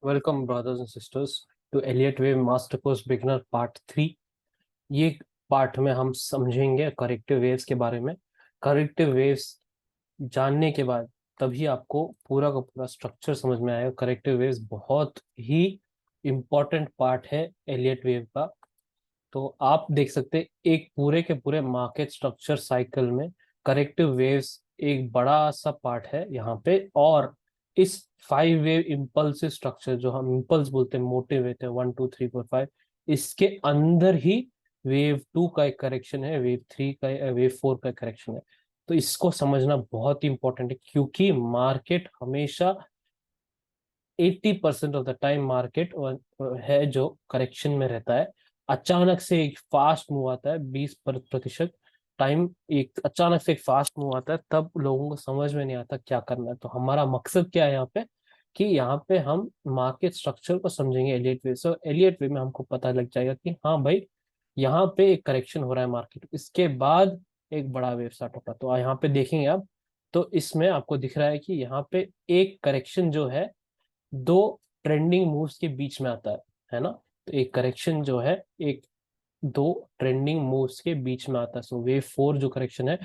Welcome, brothers and sisters, to Elliott Wave Master Course Beginner Part 3। ये part में हम समझेंगे करेक्टिव वेव्स के बारे में। करेक्टिव वेव्स जानने के बाद तभी आपको पूरा का पूरा स्ट्रक्चर समझ में आएगा। करेक्टिव वेव्स बहुत ही इम्पोर्टेंट पार्ट है एलियट वेव का। तो आप देख सकते हैं एक पूरे के पूरे मार्केट स्ट्रक्चर साइकिल में करेक्टिव वेव्स एक बड़ा सा पार्ट है यहाँ पे। और इस 5 वेव इम्पल्सिव स्ट्रक्चर, जो हम इम्पल्स बोलते हैं, मोटे वेव है 1 2 3 4 5, इसके अंदर ही वेव 2 का एक करेक्शन है, वेव 3 का, वेव 4 का करेक्शन है। तो इसको समझना बहुत ही इंपॉर्टेंट है, क्योंकि मार्केट हमेशा 80% ऑफ द टाइम मार्केट है जो करेक्शन में रहता है। अचानक से एक फास्ट मूव आता है, 20% टाइम एक अचानक से एक फास्ट मूव आता है, तब लोगों को समझ में नहीं आता क्या करना है। तो हमारा मकसद क्या है यहाँ पे, कि यहाँ पे हम मार्केट स्ट्रक्चर को समझेंगे एलियट वे। सो एलियट वे में हमको पता लग जाएगा कि हाँ भाई, यहाँ पे एक करेक्शन हो रहा है मार्केट, इसके बाद एक बड़ा वेव स्टार्ट होगा। तो यहाँ पे देखेंगे आप, तो इसमें आपको दिख रहा है कि यहाँ पे एक करेक्शन जो है दो ट्रेंडिंग मूव्स के बीच में आता है ना। तो एक करेक्शन जो है एक दो ट्रेंडिंग मूव्स के बीच में आता है। सो वेव 4 जो करेक्शन है,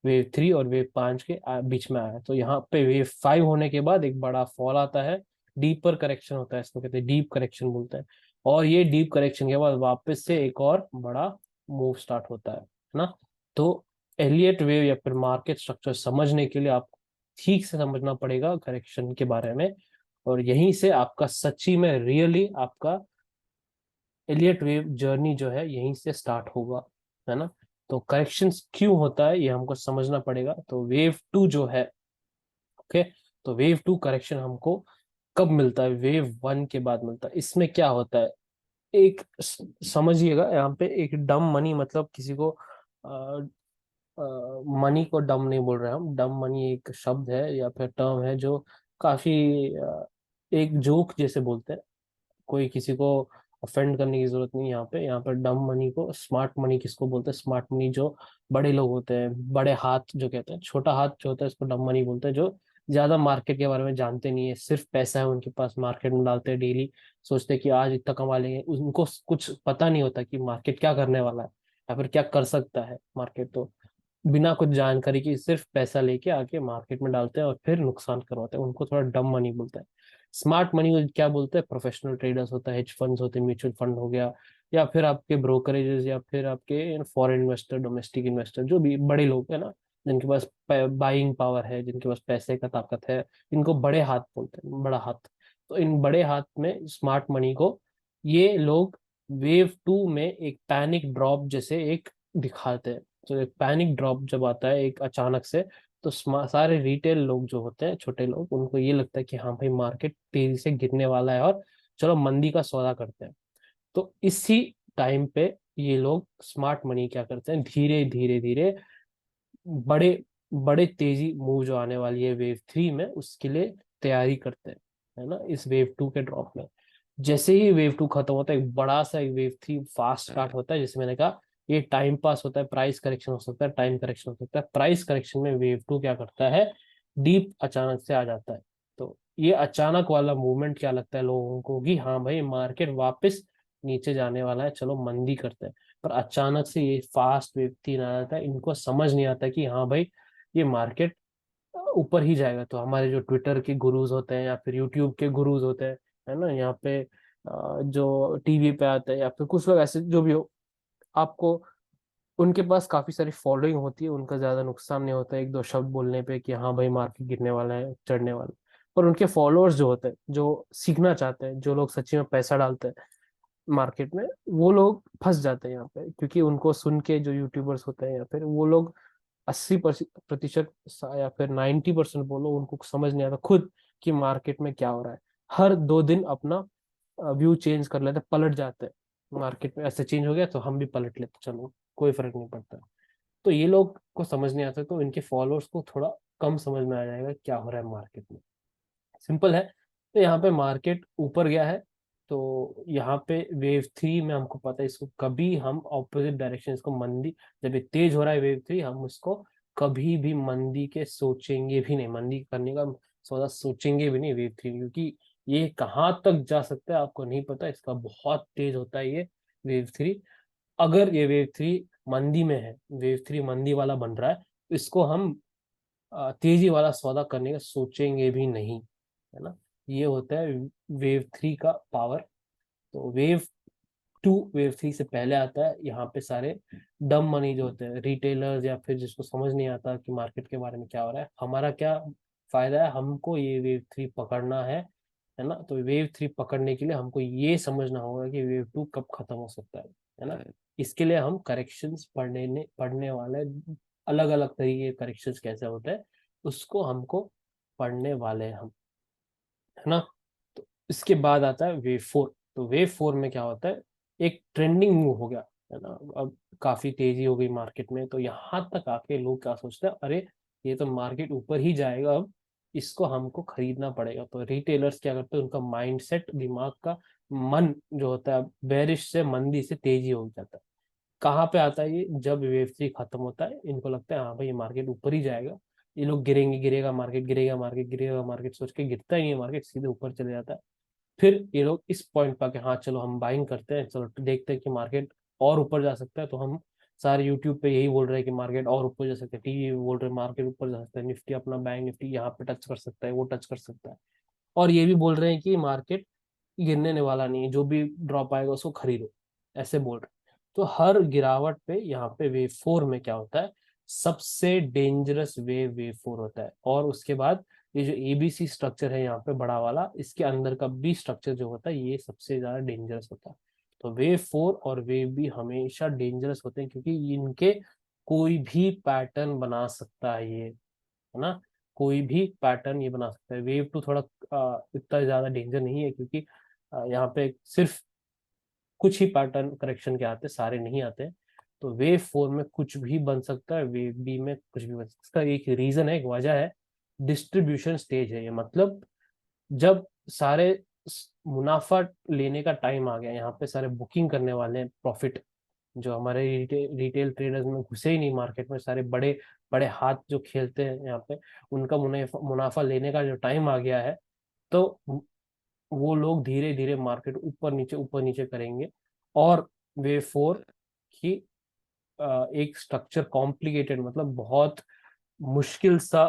वेव 3 और वेव 5 के बीच में आया है। तो यहाँ पे वेव 5 होने के बाद एक बड़ा फॉल आता है, डीपर करेक्शन होता है, इसको कहते हैं डीप करेक्शन बोलते हैं। और ये डीप करेक्शन के बाद वापस से एक और बड़ा मूव स्टार्ट होता है ना। तो एलियट वेव या फिर मार्केट स्ट्रक्चर समझने के लिए आपको ठीक से समझना पड़ेगा करेक्शन के बारे में। और यहीं से आपका सच्ची में रियली आपका एलियट वेव जर्नी जो है यहीं से स्टार्ट होगा, है ना। तो करेक्शन क्यों होता है ये हमको समझना पड़ेगा। तो वेव 2 जो है, ओके, तो वेव 2 करेक्शन हमको कब मिलता है? वेव 1 के बाद मिलता है। इसमें क्या होता है, एक समझिएगा यहाँ पे, एक डम मनी मतलब किसी को मनी को डम नहीं बोल रहे हैं हम। डम मनी एक शब्द है या फिर टर्म है जो काफी एक जोक जैसे बोलते हैं। कोई किसी को ऑफेंड करने की जरूरत नहीं। यहाँ पे डम मनी को स्मार्ट मनी किसको बोलते हैं? स्मार्ट मनी जो बड़े लोग होते हैं, बड़े हाथ जो कहते हैं, छोटा हाथ जो होता है इसको डम मनी बोलते हैं। जो ज्यादा मार्केट के बारे में जानते नहीं है, सिर्फ पैसा है उनके पास, मार्केट में डालते हैं डेली, सोचते हैं कि आज इतना कमा लेंगे। उनको कुछ पता नहीं होता कि मार्केट क्या करने वाला है या फिर क्या कर सकता है मार्केट। तो बिना कुछ जानकारी के सिर्फ पैसा लेके आके मार्केट में डालते हैं और फिर नुकसान करवाते हैं। उनको थोड़ा डम मनी बोलते हैं। स्मार्ट मनी को क्या बोलते हैं? प्रोफेशनल ट्रेडर्स होता है, हेज फंड्स होते हैं, म्यूचुअल फंड हो गया, या फिर आपके ब्रोकरेजेस, या फिर आपके फॉरेन इन्वेस्टर, डोमेस्टिक इन्वेस्टर, जो भी बड़े लोग हैं ना, जिनके पास बाइंग पावर है, जिनके पास पैसे का ताकत है, इनको बड़े हाथ बोलते हैं, बड़ा हाथ। तो इन बड़े हाथ में स्मार्ट मनी को ये लोग वेव 2 में एक पैनिक ड्रॉप जैसे एक दिखाते हैं। तो एक पैनिक ड्रॉप जब आता है एक अचानक से, तो सारे रिटेल लोग जो होते हैं, छोटे लोग, उनको ये लगता है कि हाँ भाई मार्केट तेजी से गिरने वाला है और चलो मंदी का सौदा करते हैं। तो इसी टाइम पे ये लोग स्मार्ट मनी क्या करते हैं, धीरे धीरे धीरे बड़े बड़े तेजी मूव जो आने वाली है वेव 3 में, उसके लिए तैयारी करते हैं, है ना। इस वेव 2 के ड्रॉप में जैसे ही वेव 2 खत्म होता है, एक बड़ा सा एक वेव 3 फास्ट स्टार्ट होता है। जैसे मैंने कहा, ये टाइम पास होता है, प्राइस करेक्शन हो सकता है, टाइम करेक्शन हो सकता है। प्राइस करेक्शन में वेव 2 क्या करता है, डीप अचानक से आ जाता है। तो ये अचानक वाला मूवमेंट क्या लगता है लोगों को कि हाँ भाई मार्केट वापस नीचे जाने वाला है, चलो मंदी करते हैं। पर अचानक से ये फास्ट वेव 3 आ जाता है। इनको समझ नहीं आता कि हाँ भाई ये मार्केट ऊपर ही जाएगा। तो हमारे जो ट्विटर के गुरुज होते हैं या फिर यूट्यूब के गुरुज होते हैं, है ना, यहाँ पे जो टीवी पे आते हैं या फिर कुछ लोग ऐसे जो भी हो, आपको उनके पास काफी सारी फॉलोइंग होती है, उनका ज्यादा नुकसान नहीं होता है एक दो शब्द बोलने पे कि हाँ भाई मार्केट गिरने वाला है, चढ़ने वाला है। पर उनके फॉलोअर्स जो होते हैं, जो सीखना चाहते हैं, जो लोग सच्ची में पैसा डालते हैं मार्केट में, वो लोग फंस जाते हैं यहाँ पे। क्योंकि उनको सुन के जो यूट्यूबर्स होते हैं या फिर वो लोग 80% या फिर 90% बोलो, उनको समझ नहीं आता खुद कि मार्केट में क्या हो रहा है। हर 2 दिन अपना व्यू चेंज कर लेते, पलट जाते हैं। मार्केट में ऐसे चेंज हो गया तो हम भी पलट लेते, चलो कोई फर्क नहीं पड़ता। तो ये लोग को समझ नहीं आता, तो इनके फॉलोअर्स को थोड़ा कम समझ में आ जाएगा क्या हो रहा है मार्केट में। सिंपल है। तो यहाँ पे मार्केट ऊपर गया है, तो यहाँ पे वेव 3 में हमको पता है इसको कभी हम ऑपोजिट डायरेक्शन, इसको मंदी, जब ये तेज हो रहा है वेव 3, हम इसको कभी भी मंदी के सोचेंगे भी नहीं, मंदी करने का सौदा सोचेंगे भी नहीं वेव 3। क्योंकि ये कहाँ तक जा सकता है आपको नहीं पता, इसका बहुत तेज होता है ये वेव थ्री। अगर ये वेव थ्री मंदी में है, वेव थ्री मंदी वाला बन रहा है, तो इसको हम तेजी वाला सौदा करने का सोचेंगे भी नहीं, है ना। ये होता है वेव थ्री का पावर। तो वेव टू वेव थ्री से पहले आता है। यहाँ पे सारे डम मनी जो होते हैं, रिटेलर्स या फिर जिसको समझ नहीं आता कि मार्केट के बारे में क्या हो रहा है, हमारा क्या फायदा है, हमको ये वेव थ्री पकड़ना है ना। तो वेव थ्री पकड़ने के लिए हमको ये समझना होगा कि वेव टू कब खत्म हो सकता है ना। इसके लिए हम करेक्शंस पढ़ने वाले, अलग अलग तरीके के करेक्शंस कैसे होते हैं उसको हमको पढ़ने वाले हैं हम, है ना। तो इसके बाद आता है वेव फोर। तो वेव फोर में क्या होता है, एक ट्रेंडिंग मूव हो गया, है ना। अब काफी तेजी हो गई मार्केट में, तो यहाँ तक आके लोग क्या सोचते हैं, अरे ये तो मार्केट ऊपर ही जाएगा, अब इसको हमको खरीदना पड़ेगा। तो रिटेलर्स क्या करते हैं, उनका माइंडसेट, दिमाग का मन जो होता है बेरिश से मंदी से तेजी हो जाता है। कहाँ पे आता है ये, जब वेव थ्री खत्म होता है, इनको लगता है हाँ भाई ये मार्केट ऊपर ही जाएगा, ये लोग गिरेंगे, गिरेगा मार्केट, गिरेगा मार्केट, गिरेगा मार्केट सोच के गिरता ही नहीं है मार्केट, सीधे ऊपर चले जाता है। फिर ये लोग इस पॉइंट पर हाँ चलो हम बाइंग करते हैं, चलो देखते हैं कि मार्केट और ऊपर जा सकता है। तो हम सारे यूट्यूब पे यही बोल रहे हैं कि मार्केट और ऊपर जा सकता है, टीवी बोल रहे हैं मार्केट ऊपर जा सकता है, निफ्टी अपना बैंक निफ्टी यहाँ पे टच कर सकता है, वो टच कर सकता है। और ये भी बोल रहे हैं कि मार्केट गिरने वाला नहीं है, जो भी ड्रॉप आएगा उसको खरीदो, ऐसे बोल रहे हैं। तो हर गिरावट पे यहाँ पे वेव फोर में क्या होता है, सबसे डेंजरस वेव फोर होता है। और उसके बाद ये जो एबीसी स्ट्रक्चर है यहाँ पे बड़ा वाला, इसके अंदर का बी स्ट्रक्चर जो होता है ये सबसे ज्यादा डेंजरस होता है। तो वेव फोर और वेव बी हमेशा डेंजरस होते हैं, क्योंकि इनके कोई भी पैटर्न बना सकता है ये, है ना। कोई भी पैटर्न ये बना सकता है। वेव टू थोड़ा इतना ज्यादा डेंजर नहीं है, क्योंकि यहाँ पे सिर्फ कुछ ही पैटर्न करेक्शन के आते हैं, सारे नहीं आते हैं। तो वेव फोर में कुछ भी बन सकता है, वेव बी में कुछ भी बन सकता है। इसका एक रीजन है, एक वजह है, डिस्ट्रीब्यूशन स्टेज है ये। मतलब जब सारे मुनाफा लेने का टाइम आ गया, यहाँ पे सारे बुकिंग करने वाले हैं प्रॉफिट, जो हमारे रिटेल ट्रेडर्स में घुसे ही नहीं मार्केट में, सारे बड़े बड़े हाथ जो खेलते हैं यहाँ पे, उनका मुनाफा मुनाफा लेने का जो टाइम आ गया है, तो वो लोग धीरे धीरे मार्केट ऊपर नीचे करेंगे। और वे फोर की एक स्ट्रक्चर कॉम्प्लिकेटेड, मतलब बहुत मुश्किल सा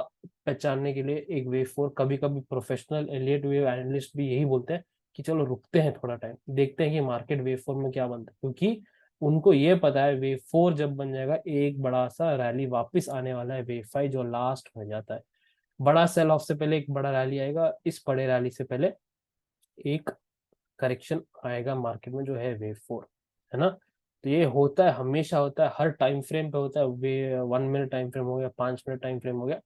पहचानने के लिए एक वेव फोर, कभी कभी प्रोफेशनल एलियट वेव एनालिस्ट भी यही बोलते हैं कि चलो रुकते हैं थोड़ा टाइम, देखते हैं कि मार्केट वेव फोर में क्या बनता है। क्योंकि उनको ये पता है वेव फोर जब बन जाएगा, एक बड़ा सा रैली वापस आने वाला है वेव फाइव, जो लास्ट हो जाता है। बड़ा सेल ऑफ से पहले एक बड़ा रैली आएगा, इस बड़े रैली से पहले एक करेक्शन आएगा मार्केट में, जो है वेव फोर, है ना। तो ये होता है, हमेशा होता है, हर टाइम फ्रेम पे होता है। वे 1 मिनट टाइम फ्रेम हो गया, 5 मिनट टाइम फ्रेम हो गया,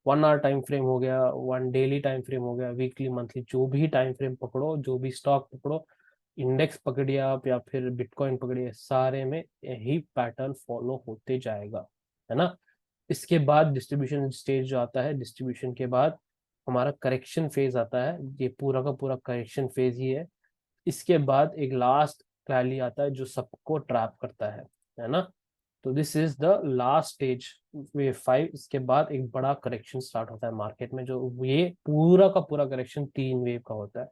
1 आवर टाइम फ्रेम हो गया, वन डेली टाइम फ्रेम हो गया, वीकली मंथली, जो भी टाइम फ्रेम पकड़ो, जो भी स्टॉक पकड़ो, इंडेक्स पकड़िए आप या फिर बिटकॉइन पकड़िए, सारे में यही पैटर्न फॉलो होते जाएगा, है ना। इसके बाद डिस्ट्रीब्यूशन स्टेज जो आता है, डिस्ट्रीब्यूशन के बाद हमारा करेक्शन फेज आता है। ये पूरा का पूरा करेक्शन फेज ही है। इसके बाद एक लास्ट रैली आता है जो सबको ट्रैप करता है ना। तो this is the last stage, wave five. इसके बाद एक बड़ा करेक्शन स्टार्ट होता है मार्केट में, जो ये पूरा का पूरा करेक्शन 3 वेव का होता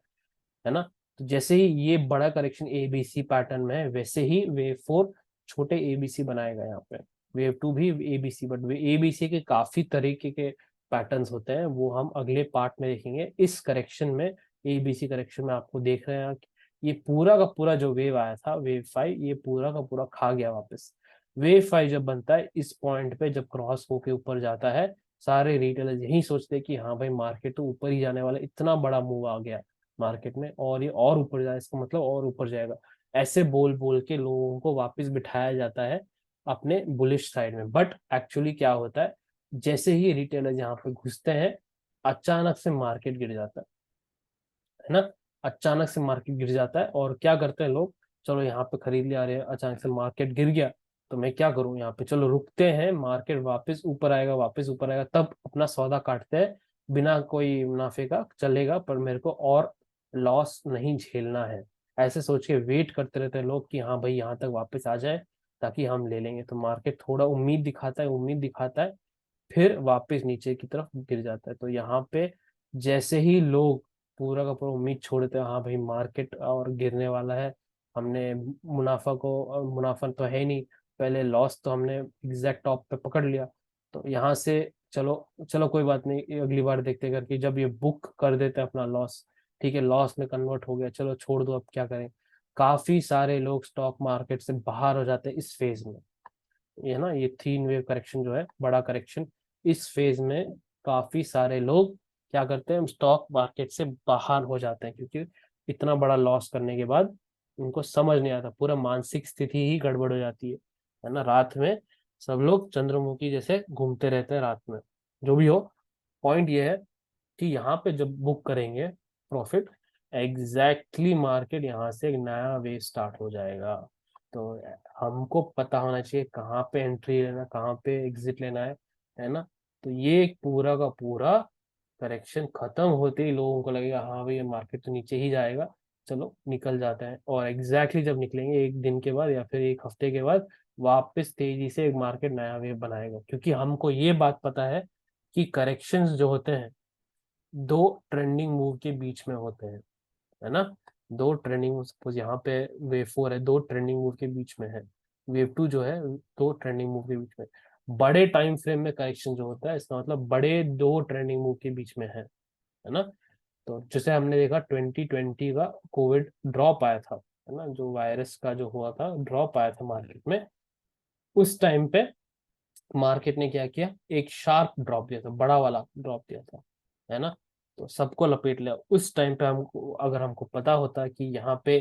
है ना। तो जैसे ही ये बड़ा करेक्शन एबीसी पैटर्न में है, वैसे ही वेव फोर छोटे एबीसी बनाएगा यहाँ पे। वेव टू भी एबीसी, बट वे एबीसी के काफी तरीके के पैटर्न्स होते हैं, वो हम अगले पार्ट में देखेंगे। इस करेक्शन में, एबीसी करेक्शन में आपको देख रहे हैं कि ये पूरा का पूरा जो वेव आया था वेव फाइव, ये पूरा का पूरा खा गया वापस। वेव फाइव जब बनता है इस पॉइंट पे, जब क्रॉस होके ऊपर जाता है, सारे रिटेलर्स यही सोचते हैं कि हाँ भाई मार्केट तो ऊपर ही जाने वाला है, इतना बड़ा मूव आ गया मार्केट में, और ये और ऊपर जाए, इसका मतलब और ऊपर जाएगा। ऐसे बोल बोल के लोगों को वापस बिठाया जाता है अपने बुलिश साइड में। बट एक्चुअली क्या होता है, जैसे ही रिटेलर यहाँ पे घुसते हैं, अचानक से मार्केट गिर जाता है ना। अचानक से मार्केट गिर जाता है, और क्या करते हैं लोग, चलो यहाँ पे खरीद ले आ रहे हैं, अचानक से मार्केट गिर गया, तो मैं क्या करूं यहाँ पे, चलो रुकते हैं, मार्केट वापस ऊपर आएगा, वापस ऊपर आएगा, तब अपना सौदा काटते हैं, बिना कोई मुनाफे का चलेगा, पर मेरे को और लॉस नहीं झेलना है। ऐसे सोच के वेट करते रहते हैं लोग कि हाँ भाई यहाँ तक वापस आ जाए, ताकि हम ले लेंगे। तो मार्केट थोड़ा उम्मीद दिखाता है, उम्मीद दिखाता है, फिर वापस नीचे की तरफ गिर जाता है। तो यहाँ पे जैसे ही लोग पूरा का पूरा उम्मीद छोड़ देते हैं, हाँ भाई मार्केट और गिरने वाला है, हमने मुनाफा तो है नहीं, पहले लॉस तो हमने एग्जैक्ट टॉप पे पकड़ लिया, तो यहाँ से चलो चलो कोई बात नहीं, ये अगली बार देखते हैं करके जब ये बुक कर देते हैं अपना लॉस, ठीक है लॉस में कन्वर्ट हो गया, चलो छोड़ दो अब क्या करें, काफी सारे लोग स्टॉक मार्केट से बाहर हो जाते हैं इस फेज में। ये ना ये 3 वेव करेक्शन जो है, बड़ा करेक्शन, इस फेज में काफी सारे लोग क्या करते हैं, स्टॉक मार्केट से बाहर हो जाते हैं, क्योंकि इतना बड़ा लॉस करने के बाद उनको समझ नहीं आता, पूरा मानसिक स्थिति ही गड़बड़ हो जाती है ना। रात में सब लोग चंद्रमुखी जैसे घूमते रहते हैं रात में। जो भी हो, पॉइंट ये है कि यहाँ पे जब बुक करेंगे प्रॉफिट, एग्जैक्टली मार्केट यहाँ से एक नया वे स्टार्ट हो जाएगा। तो हमको पता होना चाहिए कहाँ पे एंट्री लेना, कहाँ पे एग्जिट लेना है ना। तो ये एक पूरा का पूरा करेक्शन खत्म होते ही लोगों को लगेगा हाँ भाई ये मार्केट तो नीचे ही जाएगा, चलो निकल जाते हैं, और एग्जैक्टली जब निकलेंगे एक दिन के बाद या फिर एक हफ्ते के बाद, वापस तेजी से एक मार्केट नया वेव बनाएगा, क्योंकि हमको ये बात पता है कि करेक्शंस जो होते हैं दो ट्रेंडिंग मूव के बीच में होते हैं, है ना। दो ट्रेंडिंग, सपोज यहाँ पे वेव 4 है, दो ट्रेंडिंग मूव के बीच में है, वेव 2 जो है दो ट्रेंडिंग मूव के बीच में। बड़े टाइम फ्रेम में करेक्शन जो होता है, इसका मतलब बड़े दो ट्रेंडिंग मूव के बीच में है ना। तो जैसे हमने देखा 2020 का कोविड ड्रॉप आया था, है ना, जो वायरस का जो हुआ था ड्रॉप आया था मार्केट में, उस टाइम पे मार्केट ने क्या किया, एक शार्प ड्रॉप दिया था, बड़ा वाला ड्रॉप दिया था, है ना। तो सबको लपेट लिया उस टाइम पे। हमको अगर हमको पता होता कि यहाँ पे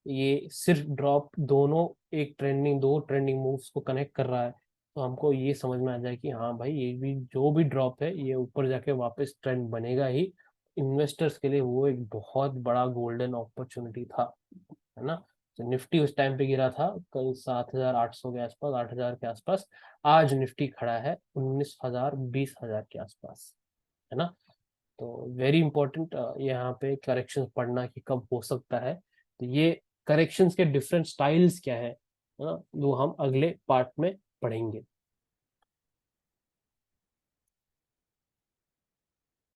ये सिर्फ ड्रॉप दोनों एक ट्रेंडिंग दो ट्रेंडिंग मूव्स को कनेक्ट कर रहा है, तो हमको ये समझ में आ जाए कि हाँ भाई ये भी जो भी ड्रॉप है ये ऊपर जाके वापस ट्रेंड बनेगा ही। इन्वेस्टर्स के लिए वो एक बहुत बड़ा गोल्डन अपॉर्चुनिटी था, है ना। तो निफ्टी उस टाइम पे गिरा था कल 7,800 के आसपास, 8,000 के आसपास। आज निफ्टी खड़ा है 19,000 20,000 के आसपास, है ना। तो वेरी इंपॉर्टेंट यहाँ पे करेक्शन पढ़ना कि कब हो सकता है। तो ये करेक्शंस के डिफरेंट स्टाइल्स क्या है ना, वो हम अगले पार्ट में पढ़ेंगे।